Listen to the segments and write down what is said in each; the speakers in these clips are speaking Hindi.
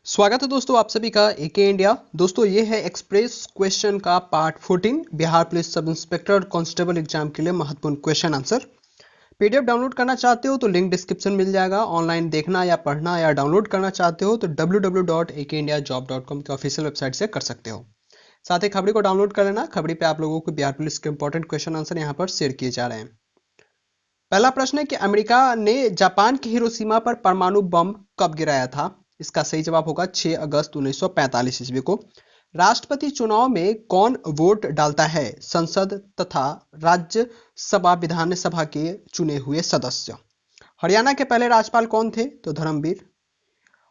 स्वागत है दोस्तों आप सभी का एके इंडिया। दोस्तों ये है एक्सप्रेस क्वेश्चन का part 14 Bihar police sub inspector और कांस्टेबल एग्जाम के लिए महत्वपूर्ण क्वेश्चन आंसर। पीडीएफ डाउनलोड करना चाहते हो तो लिंक डिस्क्रिप्शन मिल जाएगा। ऑनलाइन देखना या पढ़ना या डाउनलोड करना चाहते हो तो www.akeindiajob.com के ऑफिशियल वेबसाइट से कर सकते हो। साथ ही खबरी को डाउनलोड कर लेना। खबरी पे आप लोगों को बिहार पुलिस के इंपॉर्टेंट क्वेश्चन आंसर यहाँ पर शेयर किए जा रहे हैं। पहला प्रश्न है कि अमेरिका ने जापान की हिरोशिमा पर परमाणु बम कब गिराया था? इसका सही जवाब होगा 6 अगस्त 1945 ईस्वी को। राष्ट्रपति चुनाव में कौन वोट डालता है? संसद तथा राज्यसभा विधानसभा के चुने हुए सदस्य। हरियाणा के पहले राज्यपाल कौन थे? तो धर्मवीर।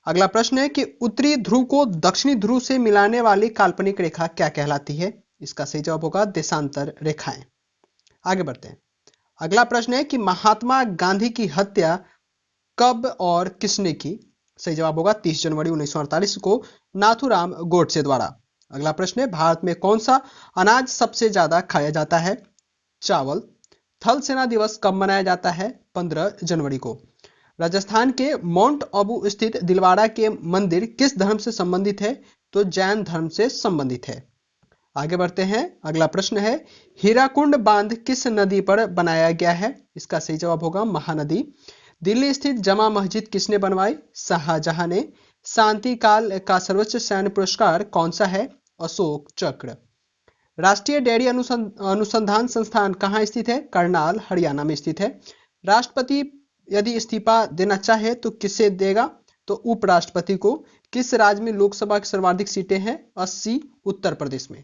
अगला प्रश्न है कि उत्तरी ध्रुव को दक्षिणी ध्रुव से मिलाने वाली काल्पनिक रेखा क्या कहलाती है? इसका सही जवाब होगा देशांतर रेखाएं। आगे बढ़ते हैं। अगला प्रश्न है कि महात्मा गांधी की हत्या कब और किसने की? सही जवाब होगा 30 जनवरी 1948 को नाथूराम गोडसे द्वारा। अगला प्रश्न है भारत में कौन सा अनाज सबसे ज्यादा खाया जाता है? चावल। थल सेना दिवस कब मनाया जाता है? 15 जनवरी को। राजस्थान के माउंट आबू स्थित दिलवाड़ा के मंदिर किस धर्म से संबंधित है? तो जैन धर्म से संबंधित है। आगे बढ़ते हैं। अगला प्रश्न है हीराकुंड बांध किस नदी पर बनाया गया है? इसका सही जवाब होगा महानदी। दिल्ली स्थित जमा मस्जिद किसने बनवाई? शाहजहां ने। शांति काल का सर्वोच्च सैन्य पुरस्कार कौन सा है? अशोक चक्र। राष्ट्रीय डेयरी अनुसंधान संस्थान कहाँ स्थित है? करनाल हरियाणा में स्थित है। राष्ट्रपति यदि इस्तीफा देना चाहे तो किसे देगा? तो उपराष्ट्रपति को। किस राज्य में लोकसभा की सर्वाधिक सीटें हैं? 80 उत्तर प्रदेश में।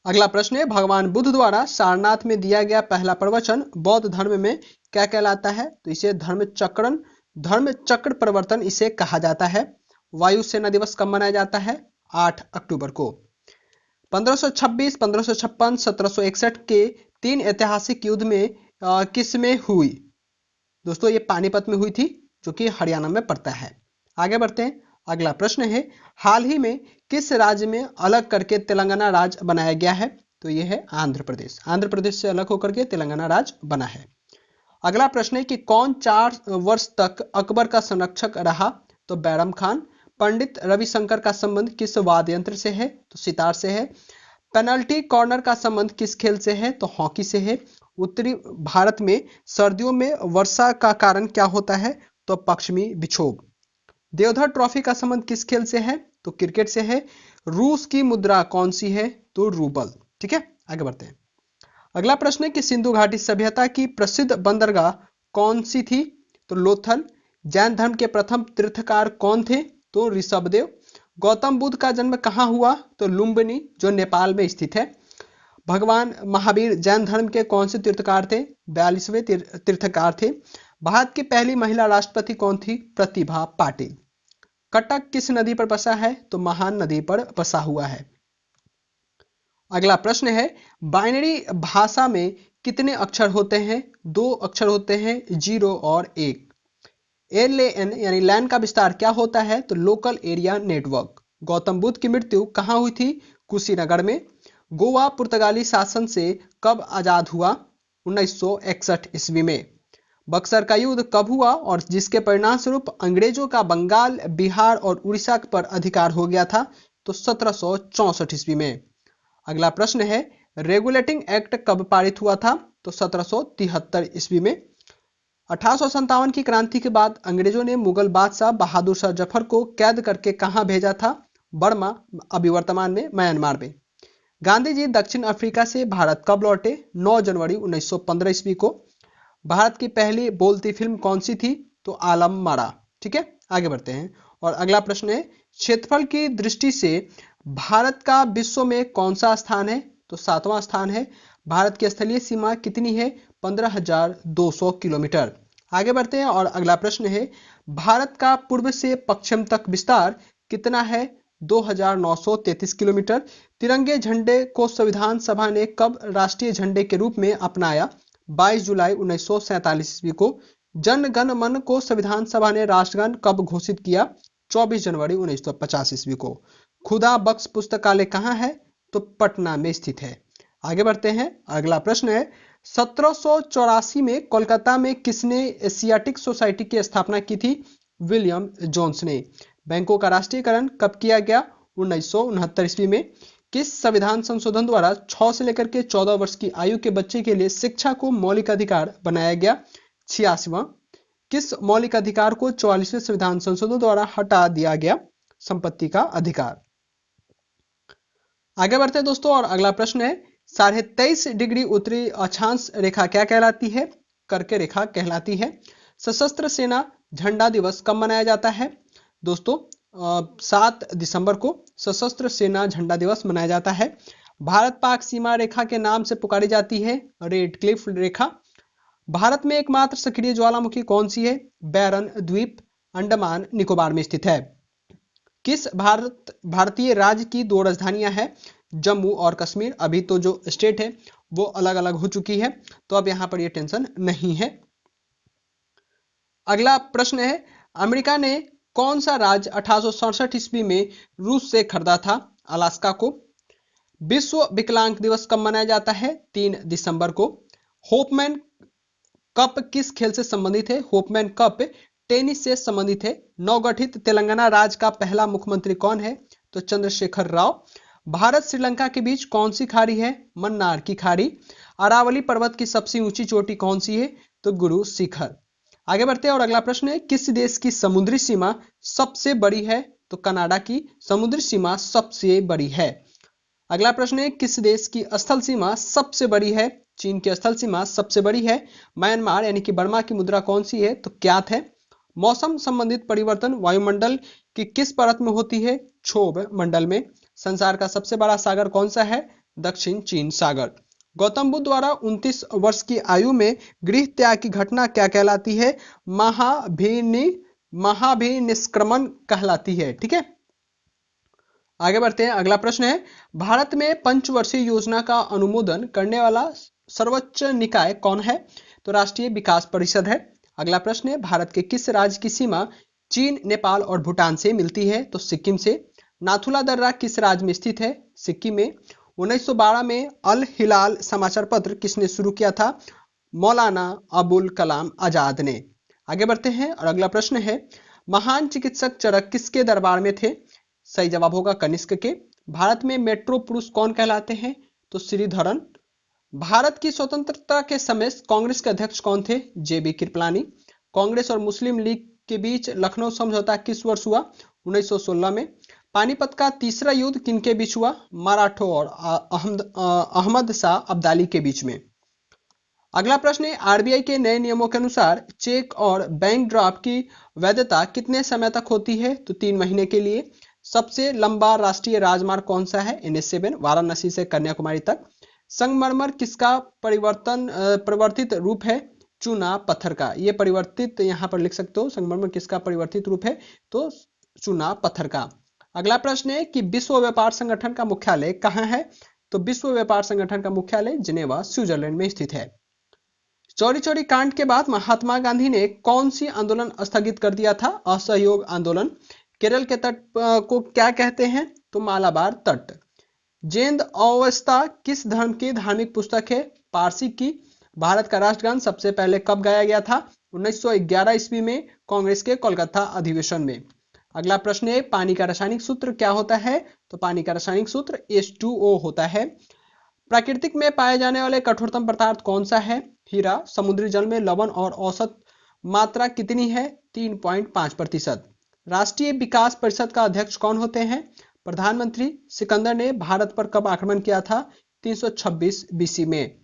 अगला प्रश्न है भगवान बुद्ध द्वारा सारनाथ में दिया गया पहला प्रवचन बौद्ध धर्म में क्या कहलाता है? तो इसे धर्म चक्र प्रवर्तन इसे कहा जाता है। वायु सेना दिवस कब मनाया जाता है? 8 अक्टूबर को। 1526, 1556, 1761 के 3 ऐतिहासिक युद्ध में किस में हुई? दोस्तों ये पानीपत में हुई थी जो कि हरियाणा में पड़ता है। आगे बढ़ते हैं। अगला प्रश्न है हाल ही में किस राज्य में अलग करके तेलंगाना राज्य बनाया गया है? तो यह है आंध्र प्रदेश। आंध्र प्रदेश से अलग होकर के तेलंगाना राज्य बना है। अगला प्रश्न है कि कौन 4 वर्ष तक अकबर का संरक्षक रहा? तो बैरम खान। पंडित रविशंकर का संबंध किस वाद्य यंत्र से है? तो सितार से है। पेनल्टी कॉर्नर का संबंध किस खेल से है? तो हॉकी से है। उत्तरी भारत में सर्दियों में वर्षा का कारण क्या होता है? तो पश्चिमी विक्षोभ। देवधर ट्रॉफी का संबंध किस खेल से है? तो क्रिकेट से है। रूस की मुद्रा कौन सी है? तो रूबल। ठीक है, आगे बढ़ते हैं। अगला प्रश्न है कि सिंधु घाटी सभ्यता की प्रसिद्ध बंदरगाह कौन सी थी? तो लोथल। जैन धर्म के प्रथम तीर्थकार कौन थे? तो ऋषभदेव। गौतम बुद्ध का जन्म कहाँ हुआ? तो लुम्बिनी जो नेपाल में स्थित है। भगवान महावीर जैन धर्म के कौन से तीर्थकार थे? 42वें तीर्थकार थे। भारत की पहली महिला राष्ट्रपति कौन थी? प्रतिभा पाटिल। कटक किस नदी पर बसा है? तो महान नदी पर बसा हुआ है। अगला प्रश्न है बाइनरी भाषा में कितने अक्षर होते हैं? 2 अक्षर होते हैं, 0 और 1। LAN यानी लैन का विस्तार क्या होता है? तो local area network. Gautam Buddha की मृत्यु कहाँ हुई थी? कुशीनगर में। गोवा पुर्तगाली शासन से कब आजाद हुआ? 1961 ईस्वी में। बक्सर का युद्ध कब हुआ और जिसके परिणाम स्वरूप अंग्रेजों का बंगाल, बिहार और उड़ीसा पर अधिकार हो गया था? तो 1764 ईस्वी में। अगला प्रश्न है रेगुलेटिंग एक्ट कब पारित हुआ था? तो 1773 ईस्वी में। 1857 की क्रांति के बाद अंग्रेजों ने मुगल बादशाह बहादुर शाह जफर को कैद करके कहां भेजा था? बर्मा, अभी वर्तमान में म्यांमार में। गांधी जी दक्षिण अफ्रीका से भारत कब लौटे? 9 जनवरी 1915 ईस्वी को। भारत की पहली बोलती फिल्म कौन सी थी? तो आलम मारा। ठीक है, आगे बढ़ते हैं। और अगला प्रश्न है क्षेत्रफल की दृष्टि से भारत का विश्व में कौन सा स्थान है? तो 7वां स्थान है। भारत की स्थलीय सीमा कितनी है? 15,200 किलोमीटर। आगे बढ़ते हैं और अगला प्रश्न है भारत का पूर्व से पश्चिम तक विस्तार कितना है? 2,933 किलोमीटर। तिरंगे झंडे को संविधान सभा ने कब राष्ट्रीय झंडे के रूप में अपनाया? 22 जुलाई 1947 ईस्वी को। जन गण मन को संविधान सभा ने राष्ट्रगान कब घोषित किया? 24 जनवरी 1950 ईस्वी को। खुदा बख्श पुस्तकालय कहाँ है? तो पटना में स्थित है। आगे बढ़ते हैं। अगला प्रश्न है 1784 में कोलकाता में किसने एशियाटिक सोसाइटी की स्थापना की थी? विलियम जोन्स ने। बैंकों का राष्ट्रीयकरण कब किया गया? 1969 ईस्वी में। किस संविधान संशोधन द्वारा 6 से लेकर के 14 वर्ष की आयु के बच्चे के लिए शिक्षा को मौलिक अधिकार बनाया गया? 86वां। किस मौलिक अधिकार को 44वें संविधान संशोधन द्वारा हटा दिया गया? संपत्ति का अधिकार। आगे बढ़ते हैं दोस्तों, और अगला प्रश्न है 23.5 डिग्री उत्तरी अक्षांश रेखा क्या कहलाती है? कर्क रेखा कहलाती है। सशस्त्र सेना झंडा दिवस कब मनाया जाता है? दोस्तों 7 दिसंबर को सशस्त्र सेना झंडा दिवस मनाया जाता है। भारत पाक सीमा रेखा के नाम से पुकारी जाती है रेड क्लिफ रेखा। भारत में एकमात्र सक्रिय ज्वालामुखी कौन सी है? बैरन द्वीप अंडमान निकोबार में स्थित है। किस भारतीय राज्य की 2 राजधानियां हैं? जम्मू और कश्मीर। अभी तो जो स्टेट है वो अलग अलग हो चुकी है, तो अब यहां पर ये टेंशन नहीं है। अगला प्रश्न है अमेरिका ने कौन सा राज्य 1867 ईस्वी में रूस से खरीदा था? अलास्का को। विश्व विकलांग दिवस कब मनाया जाता है? 3 दिसंबर को। होपमैन कप किस खेल से संबंधित है? होपमैन कप टेनिस से संबंधित है। नवगठित तेलंगाना राज्य का पहला मुख्यमंत्री कौन है? तो चंद्रशेखर राव। भारत श्रीलंका के बीच कौन सी खाड़ी है? मन्नार की खाड़ी। अरावली पर्वत की सबसे ऊंची चोटी कौन सी है? तो गुरु शिखर। आगे बढ़ते हैं, और अगला प्रश्न है किस देश की समुद्री सीमा सबसे बड़ी है? तो कनाडा की समुद्री सीमा सबसे बड़ी है। अगला प्रश्न है किस देश की स्थल सीमा सबसे बड़ी है? चीन की स्थल सीमा सबसे बड़ी है। म्यांमार यानी कि बर्मा की मुद्रा कौन सी है? तो ज्ञात है। मौसम संबंधित परिवर्तन वायुमंडल की किस परत में होती है? क्षोभ मंडल में। संसार का सबसे बड़ा सागर कौन सा है? दक्षिण चीन सागर। गौतम बुद्ध द्वारा 29 वर्ष की आयु में गृह त्याग की घटना क्या कहलाती है? महाभिनिष्क्रमण कहलाती है। ठीक है, आगे बढ़ते हैं। अगला प्रश्न है भारत में पंचवर्षीय योजना का अनुमोदन करने वाला सर्वोच्च निकाय कौन है? तो राष्ट्रीय विकास परिषद है। अगला प्रश्न है भारत के किस राज्य की सीमा चीन, नेपाल और भूटान से मिलती है? तो सिक्किम से। नाथुला दर्रा किस राज्य में स्थित है? सिक्किम में। 1912 में अल हिलाल समाचार पत्र किसने शुरू किया था? मौलाना अबुल कलाम आजाद ने। आगे बढ़ते हैं, और अगला प्रश्न है महान चिकित्सक चरक किसके दरबार में थे? सही जवाब होगा कनिष्क के। भारत में मेट्रो पुरुष कौन कहलाते हैं? तो श्रीधरन। भारत की स्वतंत्रता के समय कांग्रेस के अध्यक्ष कौन थे? जेबी कृपलानी। कांग्रेस और मुस्लिम लीग के बीच लखनऊ समझौता किस वर्ष हुआ? 1916 में। पानीपत का तीसरा युद्ध किनके बीच हुआ? मराठों और अहमद शाह अब्दाली के बीच में। अगला प्रश्न है आरबीआई के नए नियमों के अनुसार चेक और बैंक ड्राफ्ट की वैधता कितने समय तक होती है? तो 3 महीने के लिए। सबसे लंबा राष्ट्रीय राजमार्ग कौन सा है? NH7 वाराणसी से कन्याकुमारी तक। संगमरमर किसका परिवर्तित रूप है? चूना पत्थर का। ये परिवर्तित यहां पर लिख सकते हो, संगमरमर किसका परिवर्तित रूप है? तो चूना पत्थर का। अगला प्रश्न है कि विश्व व्यापार संगठन का मुख्यालय कहां है? तो विश्व व्यापार संगठन का मुख्यालय जिनेवा स्विट्जरलैंड में स्थित है। चौरी चौरी कांड के बाद महात्मा गांधी ने कौन सी आंदोलन स्थगित कर दिया था? असहयोग आंदोलन। केरल के तट को क्या कहते हैं? तो मालाबार तट। जेंद अवस्था किस धर्म की धार्मिक पुस्तक है? पारसी की। भारत का राष्ट्रगान सबसे पहले कब गाया गया था? 1911 ईस्वी में कांग्रेस के कोलकाता अधिवेशन में। अगला प्रश्न है पानी का रासायनिक सूत्र क्या होता है? तो पानी का रासायनिक सूत्र H2O होता है। प्राकृतिक में पाए जाने वाले कठोरतम पदार्थ कौन सा है? हीरा। समुद्री जल में लवण और औसत मात्रा कितनी है? 3.5%। राष्ट्रीय विकास परिषद का अध्यक्ष कौन होते हैं? प्रधानमंत्री। सिकंदर ने भारत पर कब आक्रमण किया था? 326 BC में।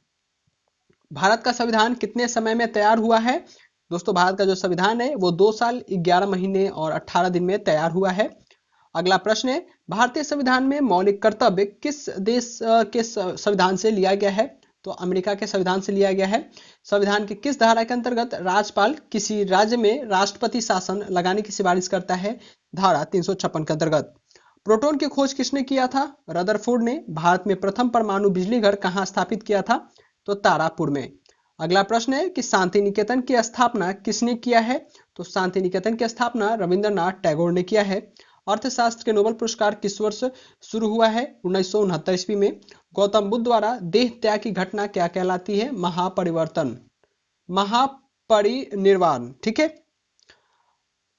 भारत का संविधान कितने समय में तैयार हुआ है? दोस्तों भारत का जो संविधान है वो 2 साल 11 महीने और 18 दिन में तैयार हुआ है। अगला प्रश्न है भारतीय संविधान में मौलिक कर्तव्य किस देश के संविधान से लिया गया है? तो अमेरिका के संविधान से लिया गया है। संविधान के किस धारा के अंतर्गत राज्यपाल किसी राज्य में राष्ट्रपति शासन लगाने की सिफारिश करता है? धारा 356 के अंतर्गत। प्रोटॉन की खोज किसने किया था? रदरफोर्ड ने। भारत में प्रथम परमाणु बिजली घर कहां स्थापित किया था? तो तारापुर में। अगला प्रश्न है कि शांति निकेतन की स्थापना किसने किया है? तो शांति निकेतन की स्थापना रविंद्रनाथ टैगोर ने किया है। अर्थशास्त्र के नोबेल पुरस्कार किस वर्ष शुरू हुआ है? 1969 ईस्वी में। गौतम बुद्ध द्वारा देह त्याग की घटना क्या कहलाती है? महापरिवर्तन, महापरिनिर्वाण। ठीक है,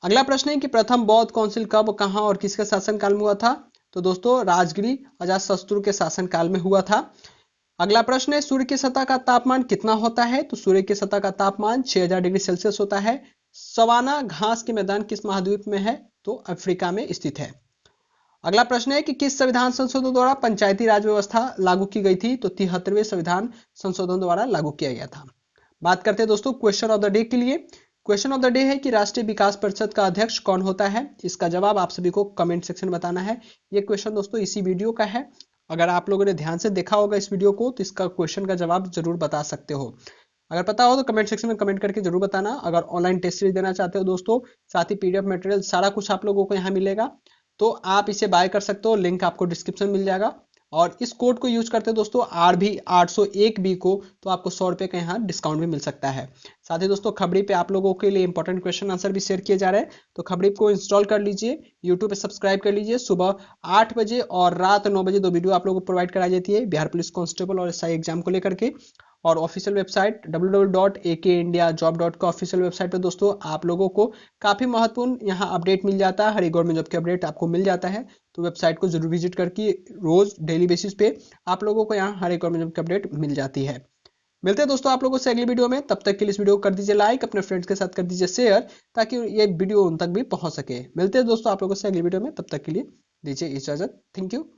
अगला प्रश्न है कि प्रथम बौद्ध काउंसिल कब, कहां और किसके शासनकाल में हुआ था? तो दोस्तों राजगिरी अजातशत्रु के शासनकाल में हुआ था। अगला प्रश्न है सूर्य की सतह का तापमान कितना होता है? तो सूर्य की सतह का तापमान 6000 डिग्री सेल्सियस होता है। सवाना घास के मैदान किस महाद्वीप में है? तो अफ्रीका में स्थित है। अगला प्रश्न है कि किस संविधान संशोधन द्वारा पंचायती राज व्यवस्था लागू की गई थी? तो 73वें संविधान संशोधन द्वारा लागू किया गया था। बात करते हैं दोस्तों क्वेश्चन ऑफ द डे के लिए। क्वेश्चन ऑफ द डे है कि राष्ट्रीय विकास परिषद का अध्यक्ष कौन होता है? इसका जवाब आप सभी को कमेंट सेक्शन में बताना है। ये क्वेश्चन दोस्तों इसी वीडियो का है। अगर आप लोगों ने ध्यान से देखा होगा इस वीडियो को तो इसका क्वेश्चन का जवाब जरूर बता सकते हो। अगर पता हो तो कमेंट सेक्शन में कमेंट करके जरूर बताना। अगर ऑनलाइन टेस्ट सीरीज देना चाहते हो दोस्तों, साथ ही पीडीएफ मटेरियल सारा कुछ आप लोगों को यहाँ मिलेगा, तो आप इसे बाय कर सकते हो। लिंक आपको डिस्क्रिप्शन में मिल जाएगा। और इस कोड को यूज करते हैं दोस्तों RB 801B को, तो आपको 100 रुपए का यहाँ डिस्काउंट भी मिल सकता है। साथ ही दोस्तों खबरी पे आप लोगों के लिए इंपॉर्टेंट क्वेश्चन आंसर भी शेयर किए जा रहे हैं, तो खबरी को इंस्टॉल कर लीजिए, यूट्यूब पे सब्सक्राइब कर लीजिए। सुबह 8 बजे और रात 9 बजे 2 वीडियो आप लोगों को प्रोवाइड कराई जाती है बिहार पुलिस कांस्टेबल और SI एग्जाम को लेकर के। और official website www.akindiajob.com official website पर दोस्तों आप लोगों को काफी महत्वपूर्ण यहाँ अपडेट मिल जाता है। हर एक गवर्नमेंट जॉब के अपडेट आपको मिल जाता है, तो वेबसाइट को जरूर विजिट करके रोज डेली बेसिस पे आप लोगों को यहाँ हर एक गवर्नमेंट जॉब की अपडेट मिल जाती है। मिलते हैं दोस्तों आप लोगों से अगली वीडियो में। तब तक के लिए इस वीडियो को कर दीजिए लाइक, अपने फ्रेंड्स के साथ कर दीजिए शेयर, ताकि ये वीडियो उन तक भी पहुंच सके। मिलते हैं दोस्तों आप लोगों से अगली वीडियो में, तब तक के लिए दीजिए इजाजत। Thank you.